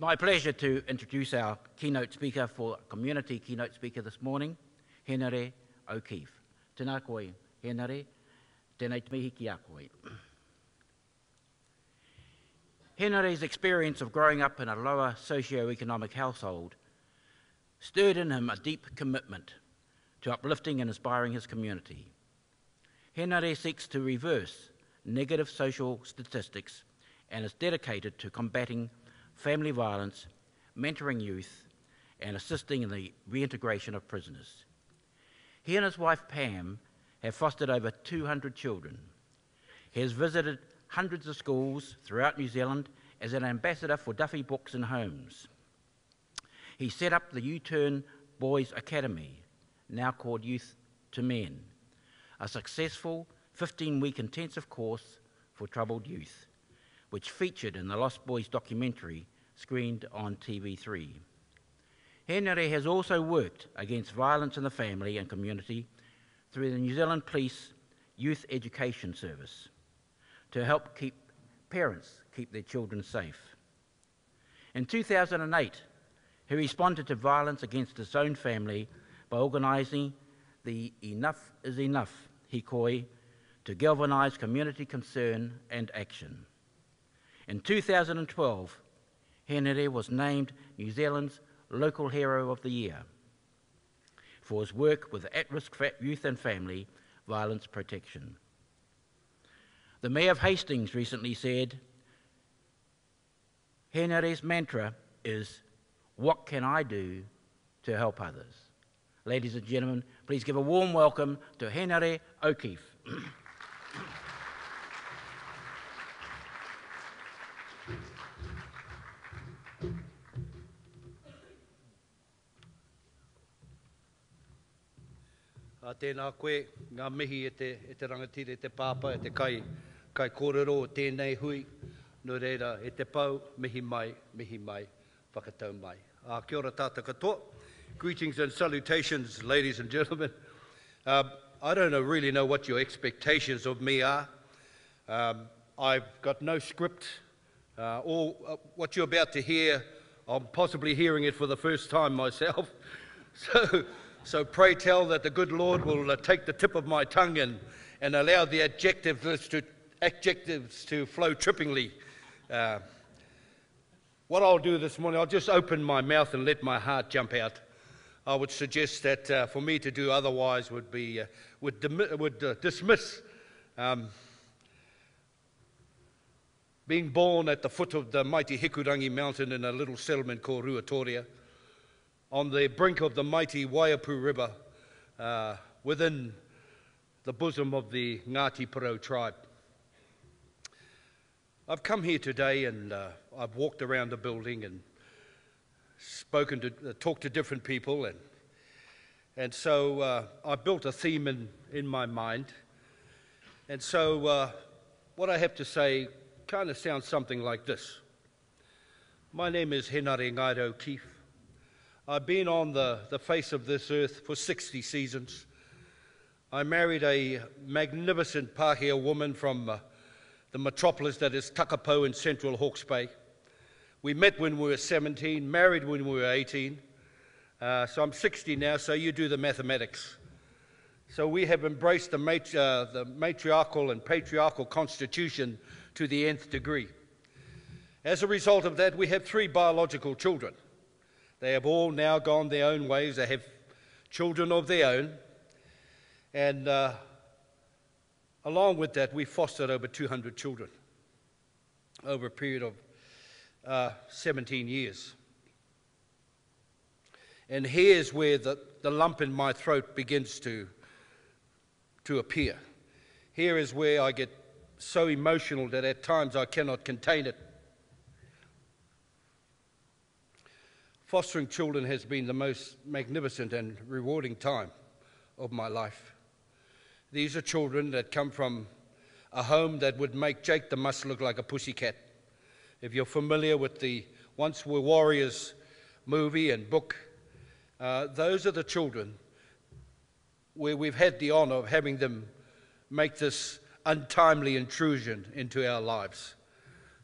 It's my pleasure to introduce our keynote speaker for community keynote speaker this morning, Henare O'Keefe. Tēnā koe, Henare, tēnei te mihi ki a koe. Henare's experience of growing up in a lower socio-economic household stirred in him a deep commitment to uplifting and inspiring his community. Henare seeks to reverse negative social statistics and is dedicated to combating family violence, mentoring youth, and assisting in the reintegration of prisoners. He and his wife Pam have fostered over 200 children. He has visited hundreds of schools throughout New Zealand as an ambassador for Duffy Books and Homes. He set up the U-Turn Boys Academy, now called Youth to Men, a successful 15-week intensive course for troubled youth, which featured in the Lost Boys documentary screened on TV3. Henare has also worked against violence in the family and community through the New Zealand Police Youth Education Service to help parents keep their children safe. In 2008, he responded to violence against his own family by organising the Enough is Enough hikoi to galvanise community concern and action. In 2012, Henare was named New Zealand's Local Hero of the Year for his work with at-risk youth and family violence protection. The Mayor of Hastings recently said, Henare's mantra is, "What can I do to help others?" Ladies and gentlemen, please give a warm welcome to Henare O'Keefe. Tēnā koe, ngā mihi e te rangatira, e te pāpa, e te kai kōrero o tēnei hui, no reira e te pau, mihi mai, whakatau mai. Kia ora tātou katoa. Greetings and salutations, ladies and gentlemen. I don't really know what your expectations of me are. I've got no script. What you're about to hear, I'm possibly hearing it for the first time myself. So pray tell that the good Lord will take the tip of my tongue and allow the adjectives to flow trippingly. What I'll do this morning, I'll just open my mouth and let my heart jump out. I would suggest that for me to do otherwise would dismiss being born at the foot of the mighty Hikurangi mountain in a little settlement called Rotorua, on the brink of the mighty Waiapu River, within the bosom of the Ngāti Porou tribe. I've come here today and I've walked around the building and talked to different people, and so I built a theme in my mind. And so what I have to say kind of sounds something like this. My name is Henare O'Keefe. I've been on the face of this earth for 60 seasons. I married a magnificent Pākehā woman from the metropolis that is Takapau in central Hawke's Bay. We met when we were 17, married when we were 18. So I'm 60 now, so you do the mathematics. So we have embraced the matriarchal and patriarchal constitution to the nth degree. As a result of that, we have 3 biological children. They have all now gone their own ways. They have children of their own. And along with that, we fostered over 200 children over a period of 17 years. And here's where the lump in my throat begins to appear. Here is where I get so emotional that at times I cannot contain it. Fostering children has been the most magnificent and rewarding time of my life. These are children that come from a home that would make Jake the Muss look like a pussycat. If you're familiar with the Once Were Warriors movie and book, those are the children where we've had the honour of having them make this untimely intrusion into our lives.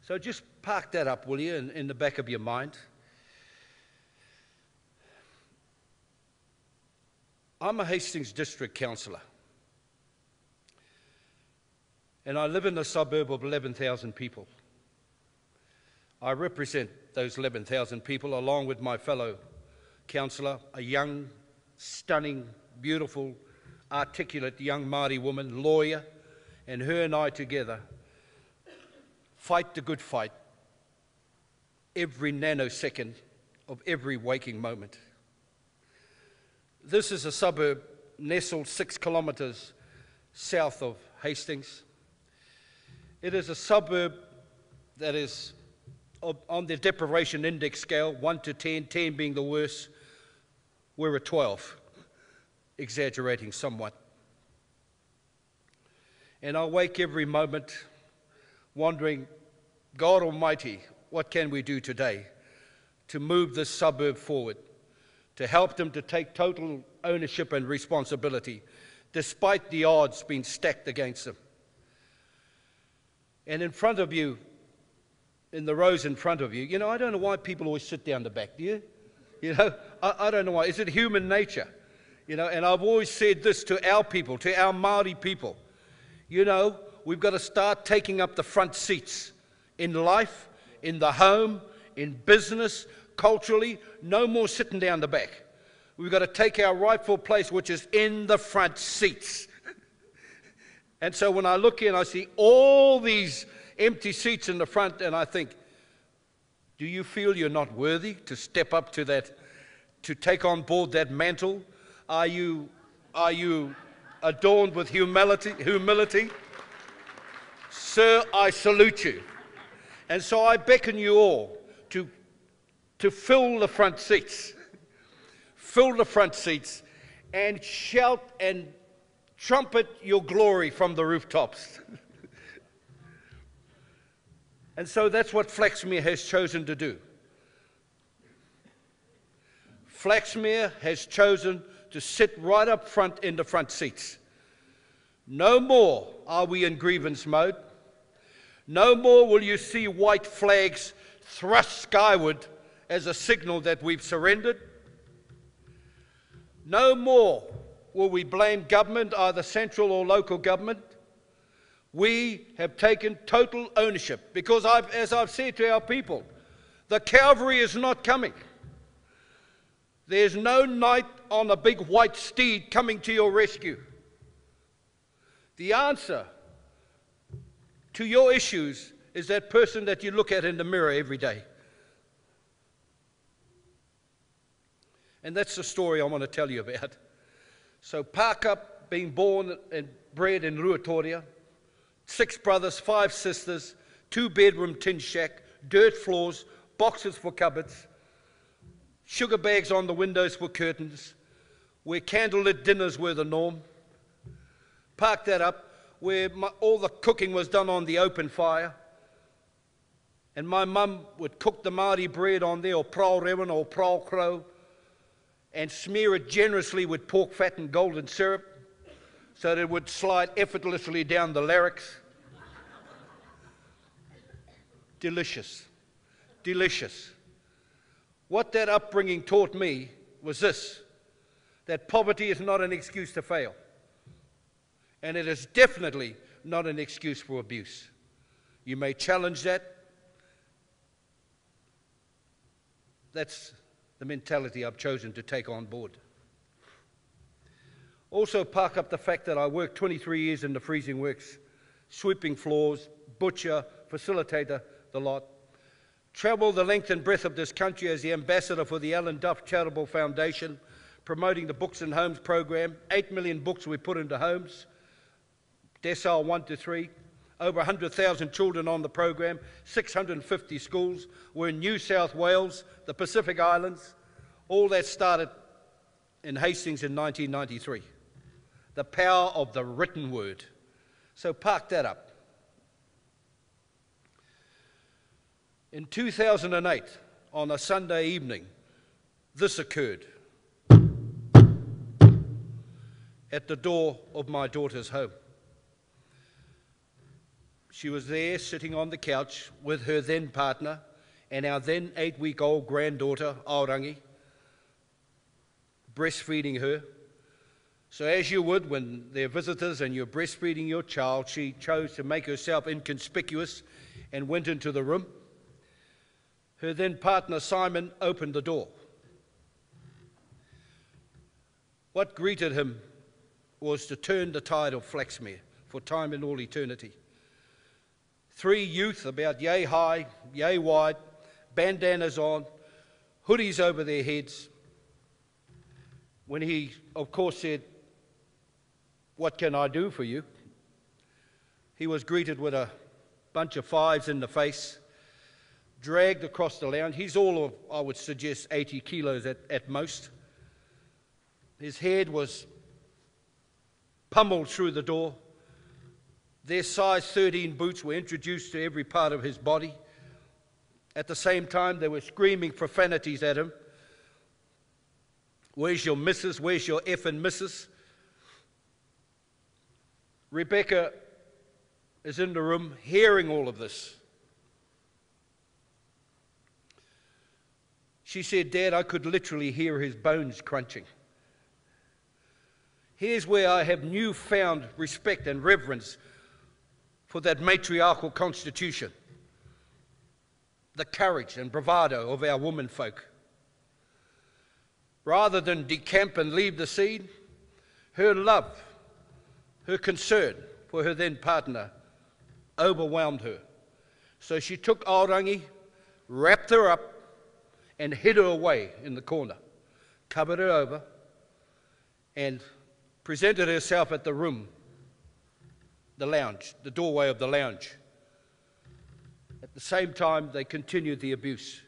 So just park that up, will you, in the back of your mind. I'm a Hastings District Councillor, and I live in a suburb of 11,000 people. I represent those 11,000 people along with my fellow councillor, a young, stunning, beautiful, articulate young Māori woman, lawyer, and her and I together fight the good fight every nanosecond of every waking moment. This is a suburb nestled 6 kilometres south of Hastings. It is a suburb that is on the deprivation index scale, 1 to 10, 10 being the worst. We're at 12, exaggerating somewhat. And I wake every moment wondering, God Almighty, what can we do today to move this suburb forward, to help them to take total ownership and responsibility, despite the odds being stacked against them. And in front of you, in the rows in front of you, you know, I don't know why people always sit down the back, do you? You know, I don't know why. Is it human nature? You know, and I've always said this to our people, to our Māori people. You know, we've got to start taking up the front seats in life, in the home, in business, culturally. No more sitting down the back. We've got to take our rightful place, which is in the front seats. And so when I look in, I see all these empty seats in the front, and I think, do you feel you're not worthy to step up to that, to take on board that mantle? Are you adorned with humility? Sir, I salute you. And so I beckon you all to fill the front seats. Fill the front seats and shout and trumpet your glory from the rooftops. And so that's what Flaxmere has chosen to do. Flaxmere has chosen to sit right up front in the front seats. No more are we in grievance mode. No more will you see white flags thrust skyward as a signal that we've surrendered. No more will we blame government, either central or local government. We have taken total ownership because, as I've said to our people, the cavalry is not coming. There's no knight on a big white steed coming to your rescue. The answer to your issues is that person that you look at in the mirror every day. And that's the story I want to tell you about. So Pāka, being born and bred in Rotorua, 6 brothers, 5 sisters, 2-bedroom tin shack, dirt floors, boxes for cupboards, sugar bags on the windows for curtains, where candlelit dinners were the norm. Park that up, where all the cooking was done on the open fire. And my mum would cook the Māori bread on there, or prau rewan, or prau crow, and smear it generously with pork fat and golden syrup, so that it would slide effortlessly down the larynx. Delicious. Delicious. What that upbringing taught me was this, that poverty is not an excuse to fail. And it is definitely not an excuse for abuse. You may challenge that. That's the mentality I've chosen to take on board. Also park up the fact that I worked 23 years in the freezing works, sweeping floors, butcher, facilitator, the lot. Travel the length and breadth of this country as the ambassador for the Alan Duff Charitable Foundation, promoting the Books and Homes program. 8 million books we put into homes, decile 1 to 3. Over 100,000 children on the program, 650 schools. We're in New South Wales, the Pacific Islands. All that started in Hastings in 1993. The power of the written word. So park that up. In 2008, on a Sunday evening, this occurred at the door of my daughter's home. She was there sitting on the couch with her then partner and our then 8-week-old granddaughter, Aorangi, breastfeeding her. So as you would when they're visitors and you're breastfeeding your child, she chose to make herself inconspicuous and went into the room. Her then partner, Simon, opened the door. What greeted him was to turn the tide of Flaxmere for time and all eternity. 3 youth about yay high, yay wide, bandanas on, hoodies over their heads. When he, of course, said, "What can I do for you?" he was greeted with a bunch of fives in the face, dragged across the lounge. He's all of, I would suggest, 80 kilos at most. His head was pummeled through the door. Their size 13 boots were introduced to every part of his body. At the same time, they were screaming profanities at him. "Where's your missus? Where's your effing missus?" Rebecca is in the room hearing all of this. She said, "Dad, I could literally hear his bones crunching." Here's where I have newfound respect and reverence for that matriarchal constitution, the courage and bravado of our womenfolk. Rather than decamp and leave the scene, her love, her concern for her then partner overwhelmed her. So she took Aorangi, wrapped her up, and hid her away in the corner, covered her over, and presented herself at the room, the lounge, the doorway of the lounge. At the same time, they continued the abuse.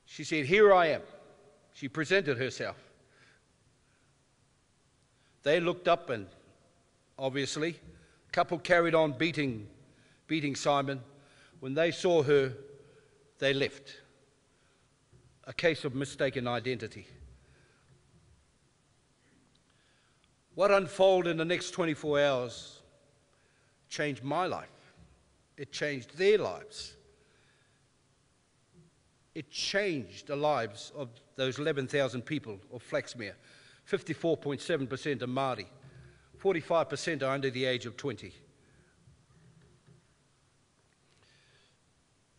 She said, "Here I am." She presented herself. They looked up and, obviously, the couple carried on beating Simon. When they saw her, they left. A case of mistaken identity. What unfolded in the next 24 hours changed my life. It changed their lives. It changed the lives of those 11,000 people of Flaxmere. 54.7% are Māori. 45% are under the age of 20.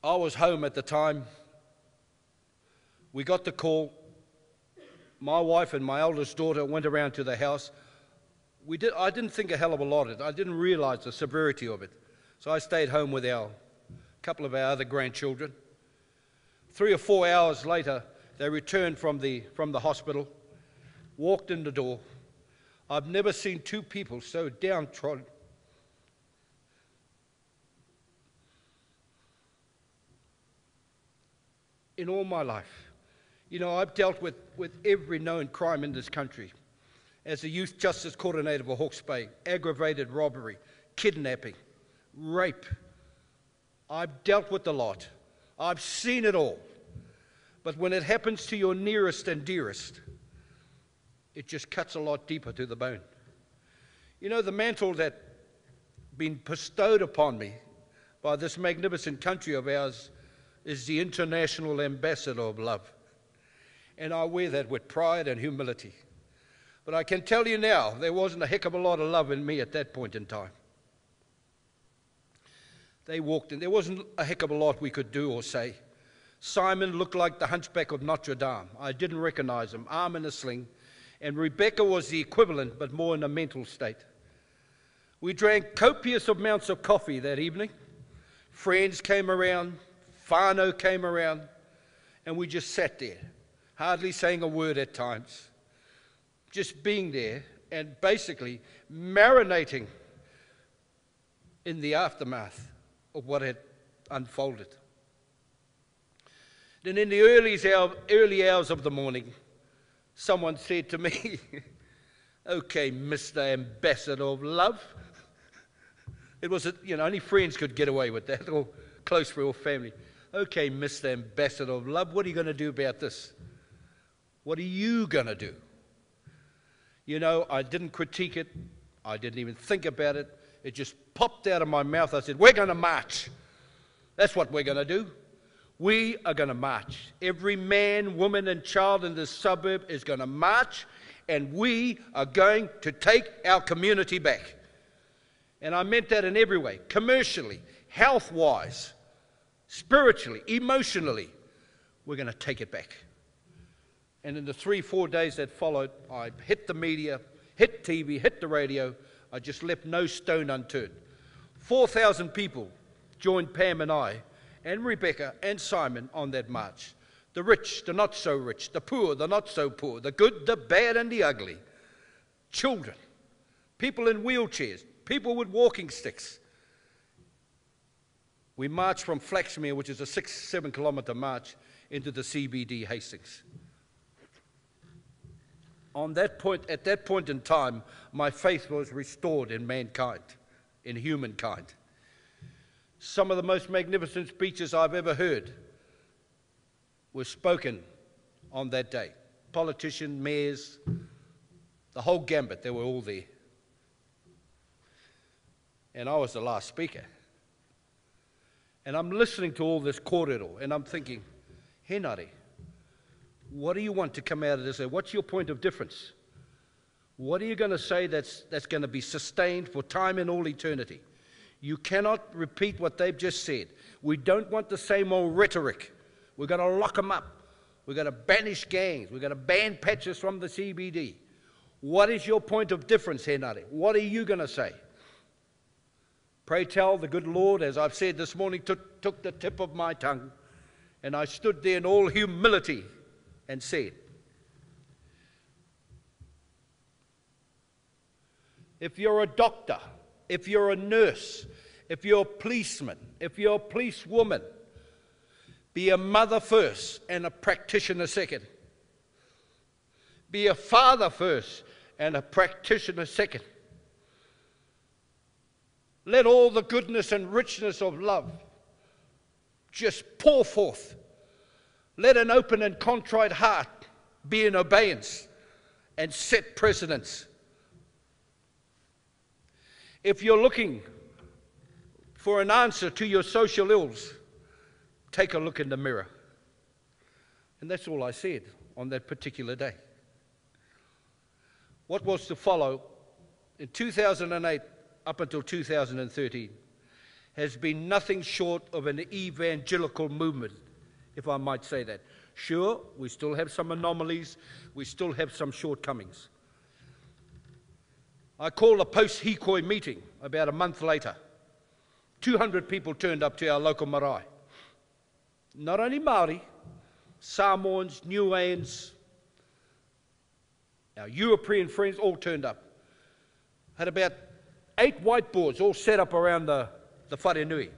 I was home at the time. We got the call. My wife and my eldest daughter went around to the house. I didn't think a hell of a lot of it. I didn't realise the severity of it. So I stayed home with a couple of our other grandchildren. 3 or 4 hours later, they returned from the hospital, walked in the door. I've never seen 2 people so downtrodden. In all my life. You know, I've dealt with every known crime in this country. As a youth justice coordinator for Hawke's Bay, aggravated robbery, kidnapping, rape. I've dealt with a lot. I've seen it all. But when it happens to your nearest and dearest, it just cuts a lot deeper to the bone. You know, the mantle that's been bestowed upon me by this magnificent country of ours is the International Ambassador of Love. And I wear that with pride and humility. But I can tell you now, there wasn't a heck of a lot of love in me at that point in time. They walked in. There wasn't a heck of a lot we could do or say. Simon looked like the hunchback of Notre Dame. I didn't recognize him, arm in a sling. And Rebecca was the equivalent, but more in a mental state. We drank copious amounts of coffee that evening. Friends came around, whānau came around, and we just sat there, hardly saying a word at times. Just being there and basically marinating in the aftermath of what had unfolded. Then in the early hours of the morning, someone said to me, "Okay, Mr. Ambassador of Love." It was, only friends could get away with that, or close friend or family. "Okay, Mr. Ambassador of Love, what are you going to do about this? What are you going to do?" You know, I didn't critique it. I didn't even think about it. It just popped out of my mouth. I said, we're going to march. That's what we're going to do. We are going to march. Every man, woman, and child in this suburb is going to march, and we are going to take our community back. And I meant that in every way, commercially, health-wise, spiritually, emotionally. We're going to take it back. And in the 3-4 days that followed, I hit the media, hit TV, hit the radio. I just left no stone unturned. 4,000 people joined Pam and I, and Rebecca and Simon on that march. The rich, the not so rich, the poor, the not so poor, the good, the bad, and the ugly. Children, people in wheelchairs, people with walking sticks. We marched from Flaxmere, which is a 6-7 kilometre march, into the CBD Hastings. At that point in time, my faith was restored in mankind, in humankind. Some of the most magnificent speeches I've ever heard were spoken on that day. Politicians, mayors, the whole gambit, they were all there. And I was the last speaker. And I'm listening to all this kōrero, and I'm thinking, Henare, what do you want to come out of this? What's your point of difference? What are you going to say that's going to be sustained for time and all eternity? You cannot repeat what they've just said. We don't want the same old rhetoric. We're going to lock them up. We're going to banish gangs. We're going to ban patches from the CBD. What is your point of difference, Henare? What are you going to say? Pray tell, the good Lord, as I've said this morning, took the tip of my tongue, and I stood there in all humility and said, if you're a doctor, if you're a nurse, if you're a policeman, if you're a policewoman, be a mother first and a practitioner second. Be a father first and a practitioner second. Let all the goodness and richness of love just pour forth. Let an open and contrite heart be in abeyance and set precedents. If you're looking for an answer to your social ills, take a look in the mirror. And that's all I said on that particular day. What was to follow in 2008 up until 2013 has been nothing short of an evangelical movement, if I might say that. Sure, we still have some anomalies, we still have some shortcomings. I called a post-Hikoi meeting about a month later. 200 people turned up to our local marae. Not only Māori, Samoans, Niueans, our European friends all turned up. Had about 8 whiteboards all set up around the whare nui.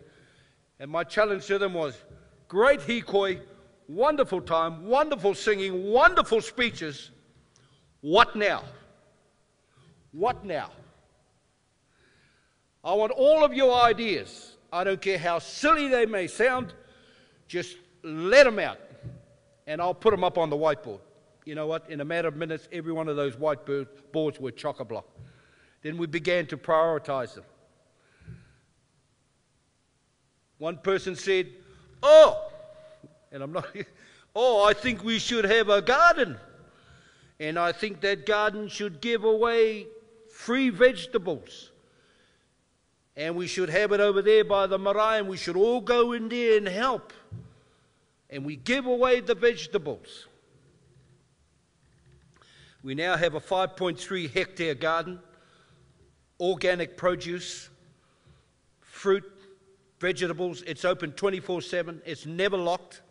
And my challenge to them was, great hikoi, wonderful time, wonderful singing, wonderful speeches. What now? What now? I want all of your ideas. I don't care how silly they may sound, just let them out, and I'll put them up on the whiteboard. You know what? In a matter of minutes, every one of those whiteboards were chock-a-block. Then we began to prioritize them. One person said, and I'm not, I think we should have a garden. And I think that garden should give away free vegetables. And we should have it over there by the marae, and we should all go in there and help. And we give away the vegetables. We now have a 5.3 hectare garden, organic produce, fruit, vegetables. It's open 24/7. It's never locked.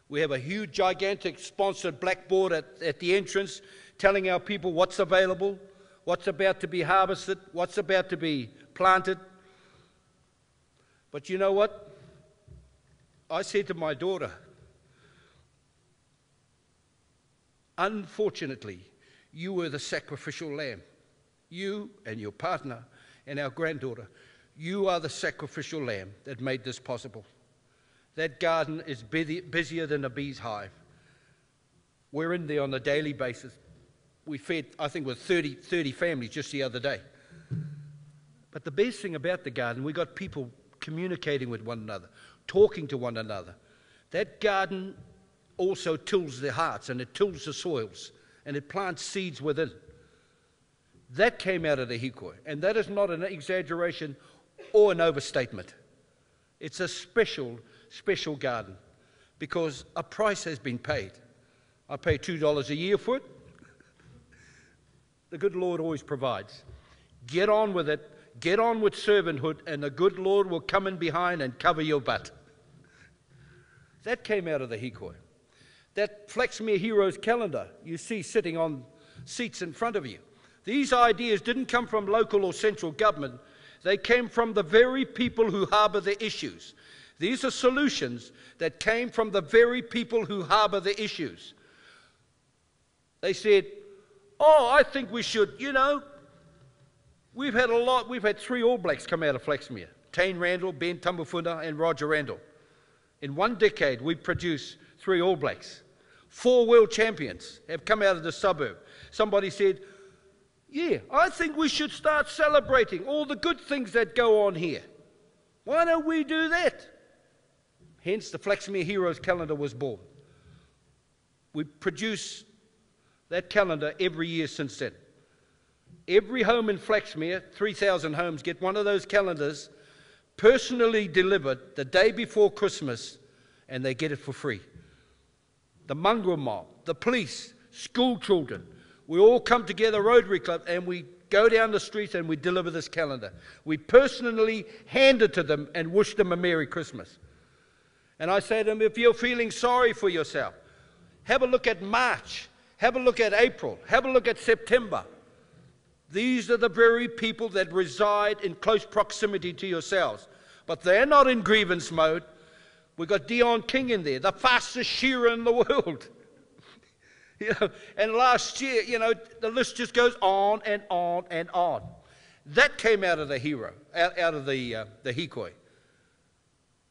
We have a huge, gigantic sponsored blackboard at the entrance telling our people what's available, what's about to be harvested, what's about to be planted. But you know what? I said to my daughter, unfortunately, you were the sacrificial lamb. You and your partner and our granddaughter, you are the sacrificial lamb that made this possible. That garden is busier than a bee's hive. We're in there on a daily basis. We fed, I think, with 30 families just the other day. But the best thing about the garden, we got people communicating with one another, talking to one another. That garden also tills their hearts, and it tills the soils, and it plants seeds within. That came out of the hikoi, and that is not an exaggeration or an overstatement. It's a special, special garden, because a price has been paid. I pay $2 a year for it. The good Lord always provides. Get on with it, get on with servanthood, and the good Lord will come in behind and cover your butt. That came out of the hikoi. That Flaxmere Heroes calendar you see sitting on seats in front of you. These ideas didn't come from local or central government. They came from the very people who harbour the issues. These are solutions that came from the very people who harbour the issues. They said, oh, I think we should, we've had 3 All Blacks come out of Flaxmere. Tane Randall, Ben Tamufuna and Roger Randall. In 1 decade, we've produced 3 All Blacks. 4 world champions have come out of the suburb. Somebody said, yeah, I think we should start celebrating all the good things that go on here. Why don't we do that? Hence, the Flaxmere Heroes calendar was born. We produce that calendar every year since then. Every home in Flaxmere, 3,000 homes, get one of those calendars personally delivered the day before Christmas, and they get it for free. The mongrel mob, the police, school children, we all come together, Rotary Club, and we go down the streets and we deliver this calendar. We personally hand it to them and wish them a Merry Christmas. And I say to them, if you're feeling sorry for yourself, have a look at March, have a look at April, have a look at September. These are the very people that reside in close proximity to yourselves. But they're not in grievance mode. We've got Dion King in there, the fastest shearer in the world. And last year, the list just goes on and on and on. That came out of the out of the hikoi.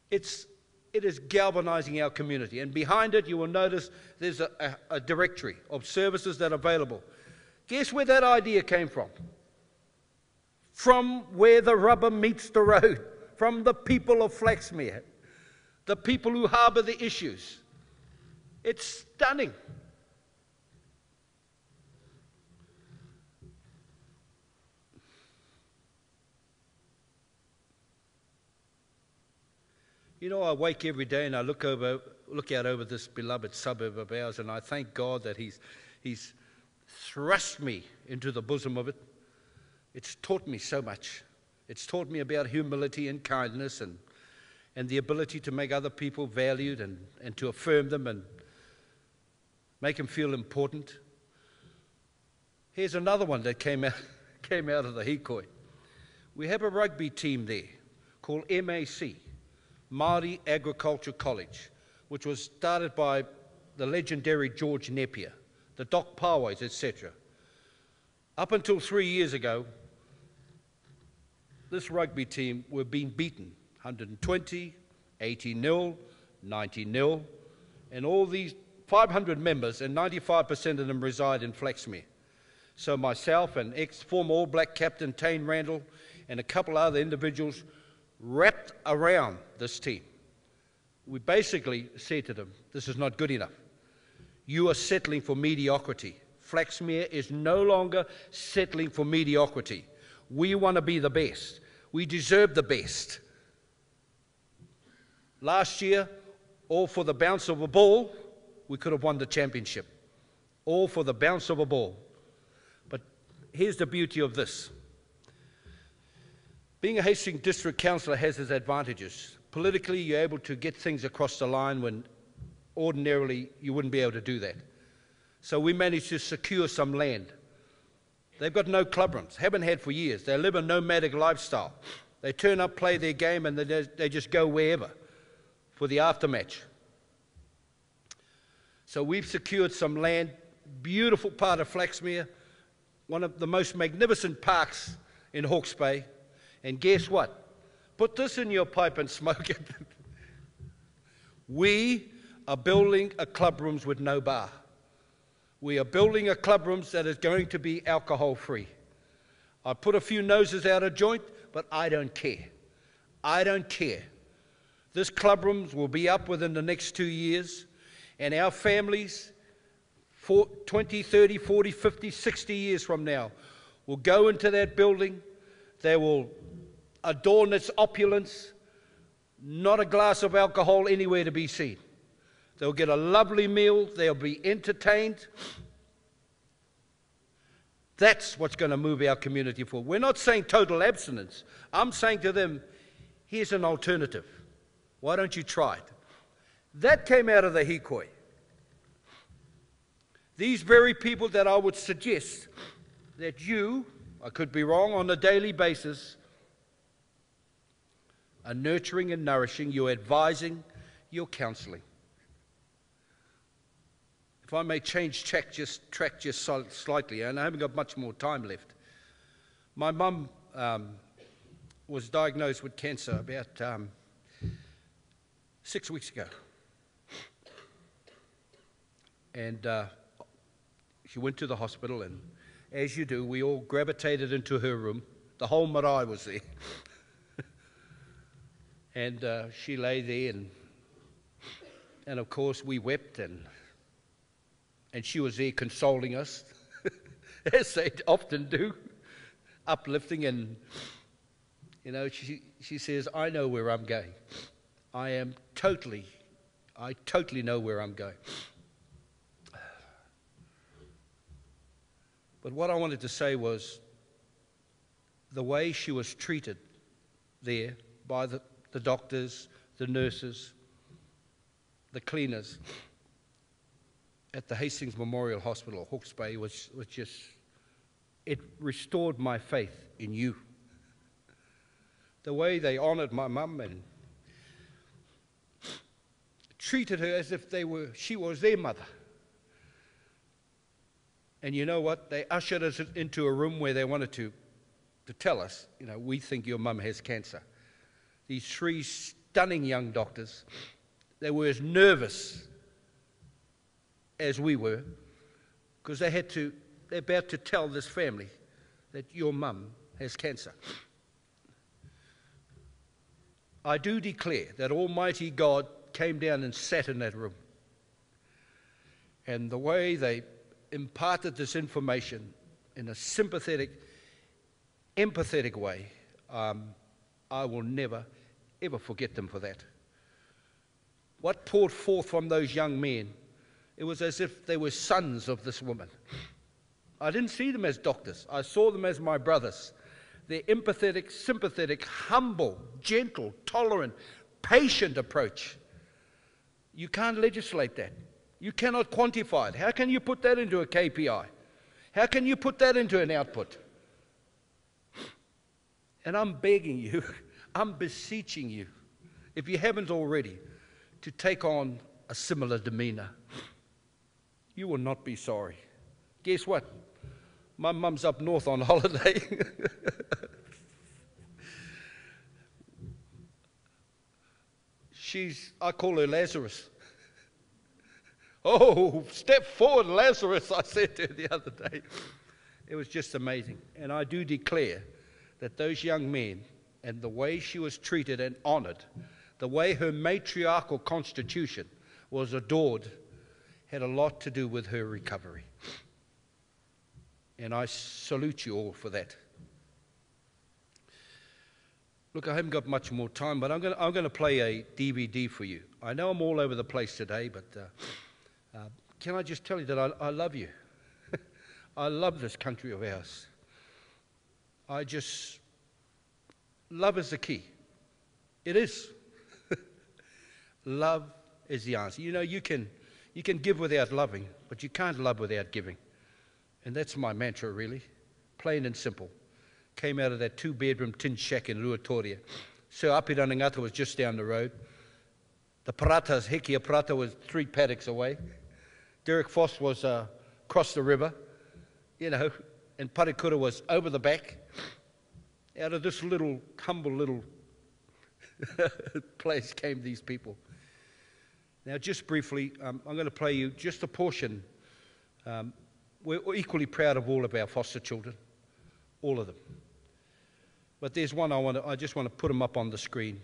It is galvanizing our community. And behind it, you will notice there's a directory of services that are available. Guess where that idea came from? From where the rubber meets the road. From the people of Flaxmere. The people who harbour the issues. It's stunning. I wake every day and I look out over this beloved suburb of ours, and I thank God that He's thrust me into the bosom of it. It's taught me so much. It's taught me about humility and kindness and the ability to make other people valued and to affirm them and make them feel important. Here's another one that came out of the hikoi. We have a rugby team there called MAC, Māori Agriculture College, which was started by the legendary George Napier, the Doc Paways, etc. Up until 3 years ago, this rugby team were being beaten 120, 80-0, 90-0, and all these 500 members, and 95% of them reside in Flaxmere. So myself and ex-former All Black captain Tane Randall and a couple other individuals wrapped around this team. We basically said to them, this is not good enough. You are settling for mediocrity. Flaxmere is no longer settling for mediocrity. We want to be the best. We deserve the best. Last year, all for the bounce of a ball, we could have won the championship. All for the bounce of a ball. But here's the beauty of this. Being a Hastings District Councillor has its advantages. Politically, you're able to get things across the line when ordinarily you wouldn't be able to do that. So we managed to secure some land. They've got no clubrooms, haven't had for years. They live a nomadic lifestyle. They turn up, play their game, and they just go wherever for the aftermatch. So we've secured some land, beautiful part of Flaxmere, one of the most magnificent parks in Hawke's Bay. And guess what? Put this in your pipe and smoke it. We are building a clubrooms with no bar. We are building a clubrooms that is going to be alcohol free. I put a few noses out of joint. but I don't care. I don't care. This club rooms will be up within the next 2 years, and our families, 20, 30, 40, 50, 60 years from now, will go into that building. They will adorn its opulence, not a glass of alcohol anywhere to be seen. They'll get a lovely meal, they'll be entertained. That's what's going to move our community forward. We're not saying total abstinence. I'm saying to them, here's an alternative. Why don't you try it? That came out of the hikoi. These very people that I would suggest that you, I could be wrong, on a daily basis, are nurturing and nourishing, you're advising, you're counseling. If I may change track just slightly, and I haven't got much more time left. My mum was diagnosed with cancer about 6 weeks ago. And she went to the hospital, and as you do, we all gravitated into her room. The whole marae was there. And she lay there, and of course we wept, and she was there consoling us, as they often do, uplifting, and you know, she says, I know where I'm going. I totally know where I'm going. But what I wanted to say was the way she was treated there by the doctors, the nurses, the cleaners at the Hastings Memorial Hospital, Hawke's Bay, was just, it restored my faith in you. The way they honoured my mum and treated her as if she was their mother. And you know what? They ushered us into a room where they wanted to tell us, you know, we think your mum has cancer. These 3 stunning young doctors, they were as nervous as we were, because they're about to tell this family that your mum has cancer. I do declare that Almighty God came down and sat in that room. And the way they imparted this information in a sympathetic, empathetic way, I will never, ever forget them for that. What poured forth from those young men, it was as if they were sons of this woman. I didn't see them as doctors. I saw them as my brothers. Their empathetic, sympathetic, humble, gentle, tolerant, patient approach. You can't legislate that. You cannot quantify it. How can you put that into a KPI? How can you put that into an output? And I'm begging you, I'm beseeching you, if you haven't already, to take on a similar demeanour. You will not be sorry. Guess what? My mum's up north on holiday. I call her Lazarus. Oh, step forward, Lazarus, I said to her the other day. It was just amazing. And I do declare that those young men, and the way she was treated and honoured, the way her matriarchal constitution was adored, had a lot to do with her recovery. And I salute you all for that. Look, I haven't got much more time, but I'm going to play a DVD for you. I know I'm all over the place today, but can I just tell you that I love you? I love this country of ours. Love is the key. It is. Love is the answer. You know, you can give without loving, but you can't love without giving. And that's my mantra, really. Plain and simple. Came out of that 2-bedroom tin shack in Rotorua. Sir Apirana Ngata was just down the road. The Paratas, Hekia Parata, was 3 paddocks away. Derek Foss was across the river, you know, and Parikura was over the back. Out of this little, humble little place came these people. Now, just briefly, I'm going to play you just a portion. We're equally proud of all of our foster children, all of them. But there's one I just want to put him up on the screen.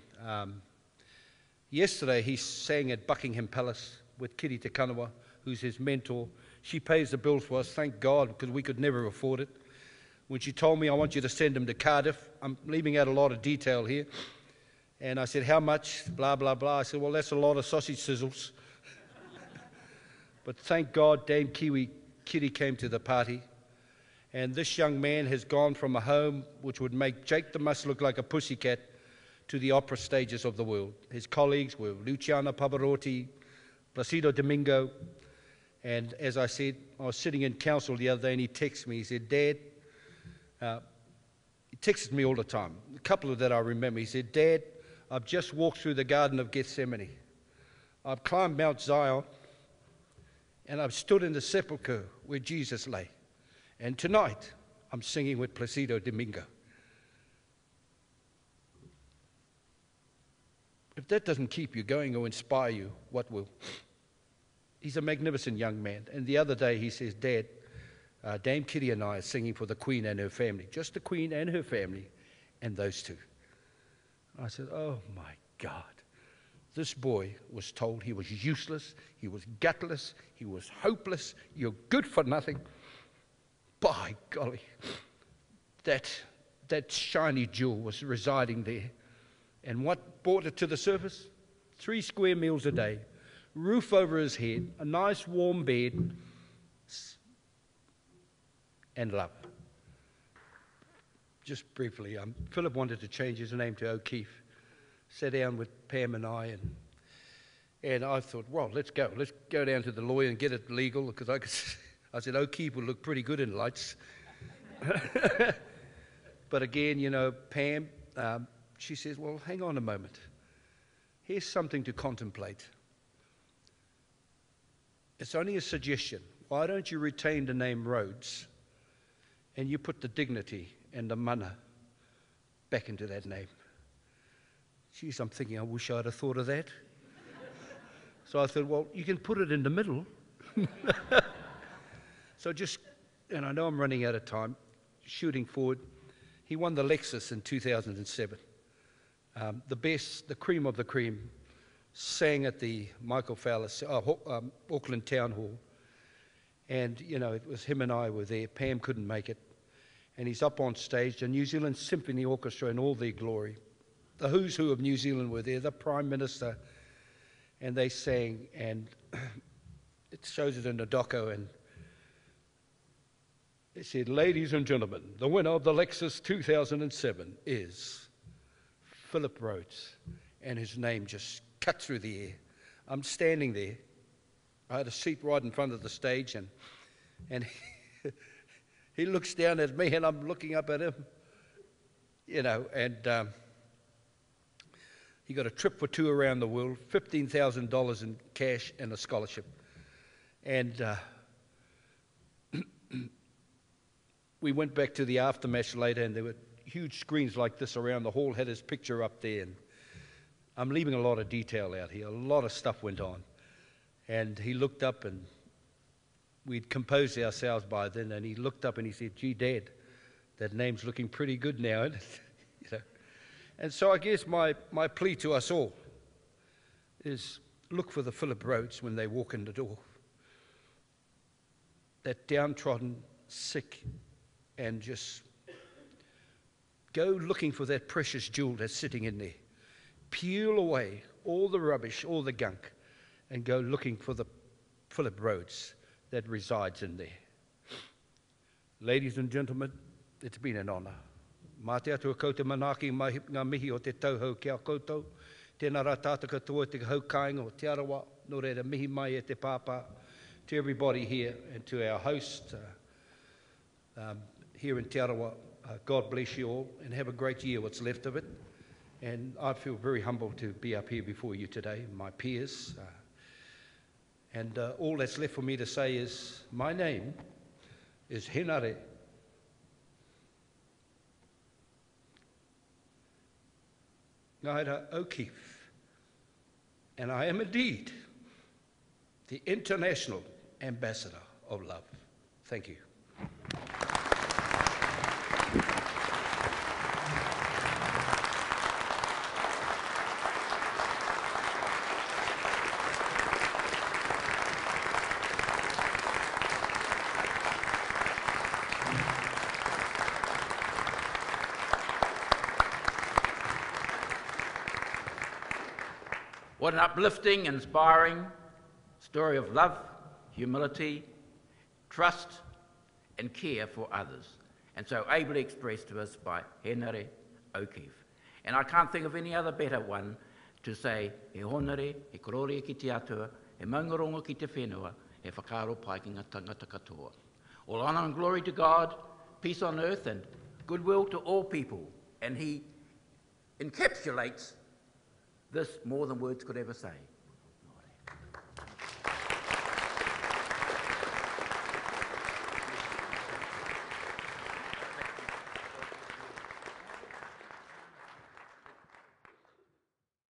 Yesterday he sang at Buckingham Palace with Kiri Te Kanawa, who's his mentor. She pays the bills for us, thank God, because we could never afford it. When she told me, I want you to send him to Cardiff, I'm leaving out a lot of detail here. And I said, how much? Blah, blah, blah. I said, well, that's a lot of sausage sizzles. But thank God Dame Kitty came to the party. And this young man has gone from a home which would make Jake the Muss look like a pussycat to the opera stages of the world. His colleagues were Luciana Pavarotti, Placido Domingo. And as I said, I was sitting in council the other day and he texted me. He said, Dad, he texts me all the time. A couple of that I remember. He said, Dad, I've just walked through the Garden of Gethsemane. I've climbed Mount Zion and I've stood in the sepulchre where Jesus lay. And tonight, I'm singing with Placido Domingo. If that doesn't keep you going or inspire you, what will? He's a magnificent young man. And the other day he says, Dad, Dame Kitty and I are singing for the Queen and her family. Just the Queen and her family and those two. I said, oh my God. This boy was told he was useless, he was gutless, he was hopeless, you're good for nothing. By golly, that shiny jewel was residing there. And what brought it to the surface? 3 square meals a day, roof over his head, a nice warm bed, and love. Just briefly, Philip wanted to change his name to O'Keefe. Sat down with Pam and I, and I thought, well, let's go down to the lawyer and get it legal, because I said, O'Keefe will look pretty good in lights. But again, you know, Pam, she says, well, hang on a moment. Here's something to contemplate. It's only a suggestion. Why don't you retain the name Rhodes and you put the dignity and the mana back into that name? Geez, I'm thinking, I wish I'd have thought of that. So I thought, well, you can put it in the middle. So just, and I know I'm running out of time, shooting forward, he won the Lexus in 2007. The best, the cream of the cream, sang at the Michael Fowler, Auckland Town Hall. And, you know, it was him and I were there. Pam couldn't make it. And he's up on stage, the New Zealand Symphony Orchestra in all their glory. The who's who of New Zealand were there, the Prime Minister, and they sang, and it shows it in the doco, and it said, ladies and gentlemen, the winner of the Lexus 2007 is Philip Rhodes, and his name just cut through the air. I'm standing there. I had a seat right in front of the stage, and he looks down at me, and I'm looking up at him, you know, and he got a trip for 2 around the world, $15,000 in cash and a scholarship. And we went back to the aftermath later, and there were huge screens like this around the hall, had his picture up there. And I'm leaving a lot of detail out here. A lot of stuff went on. And he looked up, and we'd composed ourselves by then, and he looked up and he said, gee, Dad, that name's looking pretty good now. You know? And so I guess my plea to us all is look for the Philip Rhodes when they walk in the door. That downtrodden, sick, and just go looking for that precious jewel that's sitting in there. Peel away all the rubbish, all the gunk, and go looking for the Philip Rhodes that resides in there. Ladies and gentlemen, it's been an honour. Mā te atua koutou manaki ngā mihi o te tauhou kia koutou. Tēnā rā tātou katoa te hau kāinga o te arawa. Nō reira mihi mai e te pāpā. To everybody here and to our host here in Te Arawa, God bless you all and have a great year, what's left of it. And I feel very humbled to be up here before you today, my peers. And all that's left for me to say is, my name is Henare. Ngaira O'Keefe, and I am indeed the International Ambassador of Love. Thank you. What an uplifting, inspiring story of love, humility, trust, and care for others, and so ably expressed to us by Henare O'Keefe. And I can't think of any other better one to say, he honere, he korore ki te atua, he maungarongo ki te whenua, he whakaro pai ki ngā tangata katoa. All honour and glory to God, peace on earth and goodwill to all people. And he encapsulates this more than words could ever say.